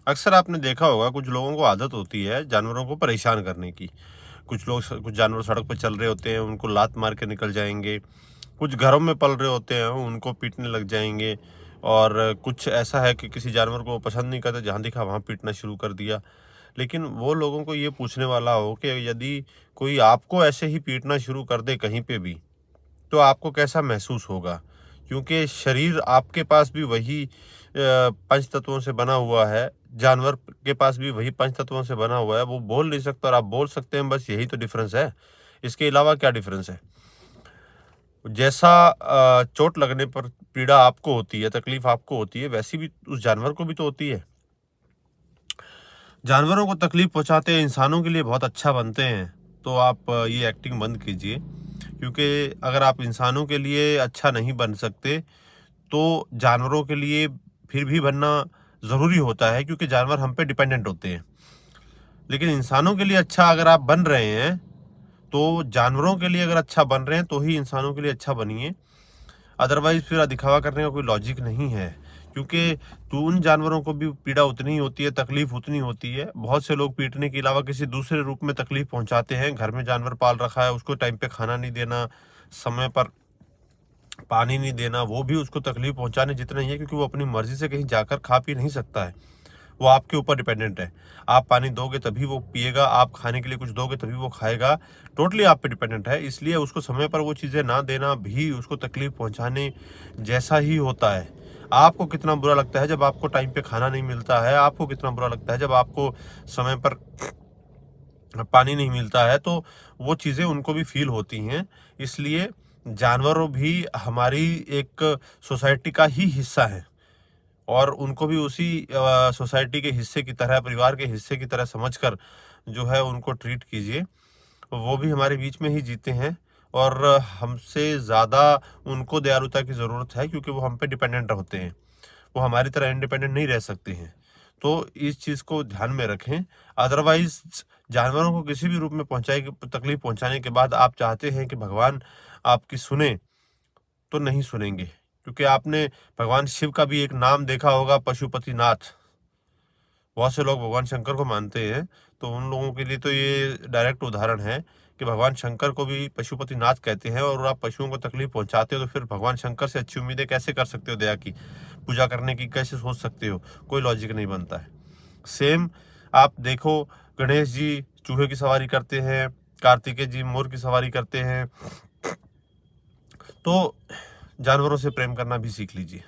अक्सर आपने देखा होगा कुछ लोगों को आदत होती है जानवरों को परेशान करने की। कुछ जानवर सड़क पर चल रहे होते हैं, उनको लात मार के निकल जाएंगे। कुछ घरों में पल रहे होते हैं, उनको पीटने लग जाएंगे। और कुछ ऐसा है कि किसी जानवर को वो पसंद नहीं करते, जहाँ दिखा वहाँ पीटना शुरू कर दिया। लेकिन वो लोगों को ये पूछने वाला हो कि यदि कोई आपको ऐसे ही पीटना शुरू कर दे कहीं पे भी, तो आपको कैसा महसूस होगा? क्योंकि शरीर आपके पास भी वही पंच तत्वों से बना हुआ है, जानवर के पास भी वही पंच तत्वों से बना हुआ है। वो बोल नहीं सकता और आप बोल सकते हैं, बस यही तो डिफरेंस है। इसके अलावा क्या डिफरेंस है? जैसा चोट लगने पर पीड़ा आपको होती है, तकलीफ आपको होती है, वैसी भी उस जानवर को भी तो होती है। जानवरों को तकलीफ पहुंचाते हैं, इंसानों के लिए बहुत अच्छा बनते हैं, तो आप ये एक्टिंग बंद कीजिए। क्योंकि अगर आप इंसानों के लिए अच्छा नहीं बन सकते, तो जानवरों के लिए फिर भी बनना ज़रूरी होता है, क्योंकि जानवर हम पे डिपेंडेंट होते हैं। लेकिन इंसानों के लिए अच्छा अगर आप बन रहे हैं, तो जानवरों के लिए अगर अच्छा बन रहे हैं, तो ही इंसानों के लिए अच्छा बनिए। अदरवाइज़ फिर दिखावा करने का कोई लॉजिक नहीं है। क्योंकि तो उन जानवरों को भी पीड़ा उतनी ही होती है, तकलीफ उतनी होती है। बहुत से लोग पीटने के अलावा किसी दूसरे रूप में तकलीफ पहुंचाते हैं। घर में जानवर पाल रखा है, उसको टाइम पे खाना नहीं देना, समय पर पानी नहीं देना, वो भी उसको तकलीफ पहुंचाने जितना ही है, क्योंकि वो अपनी मर्जी से कहीं जाकर खा पी नहीं सकता है। वो आपके ऊपर डिपेंडेंट है। आप पानी दोगे तभी वो पिएगा, आप खाने के लिए कुछ दोगे तभी वो खाएगा। टोटली आप पे डिपेंडेंट है। इसलिए उसको समय पर वो चीज़ें ना देना भी उसको तकलीफ पहुंचाने जैसा ही होता है। आपको कितना बुरा लगता है जब आपको टाइम पे खाना नहीं मिलता है, आपको कितना बुरा लगता है जब आपको समय पर पानी नहीं मिलता है, तो वो चीज़ें उनको भी फ़ील होती हैं। इसलिए जानवरों भी हमारी एक सोसाइटी का ही हिस्सा है, और उनको भी उसी सोसाइटी के हिस्से की तरह, परिवार के हिस्से की तरह समझकर जो है उनको ट्रीट कीजिए। वो भी हमारे बीच में ही जीते हैं, और हमसे ज़्यादा उनको दयालुता की ज़रूरत है, क्योंकि वो हम पे डिपेंडेंट होते हैं। वो हमारी तरह इंडिपेंडेंट नहीं रह सकते हैं। तो इस चीज़ को ध्यान में रखें। अदरवाइज़ जानवरों को किसी भी रूप में तकलीफ पहुँचाने के बाद आप चाहते हैं कि भगवान आपकी सुने, तो नहीं सुनेंगे। क्योंकि आपने भगवान शिव का भी एक नाम देखा होगा, पशुपतिनाथ। बहुत से लोग भगवान शंकर को मानते हैं, तो उन लोगों के लिए तो ये डायरेक्ट उदाहरण है कि भगवान शंकर को भी पशुपतिनाथ कहते हैं। और आप पशुओं को तकलीफ पहुंचाते हो, तो फिर भगवान शंकर से अच्छी उम्मीदें कैसे कर सकते हो? दया की पूजा करने की कैसे सोच सकते हो? कोई लॉजिक नहीं बनता है। सेम आप देखो, गणेश जी चूहे की सवारी करते हैं, कार्तिकेय जी मोर की सवारी करते हैं। तो जानवरों से प्रेम करना भी सीख लीजिए।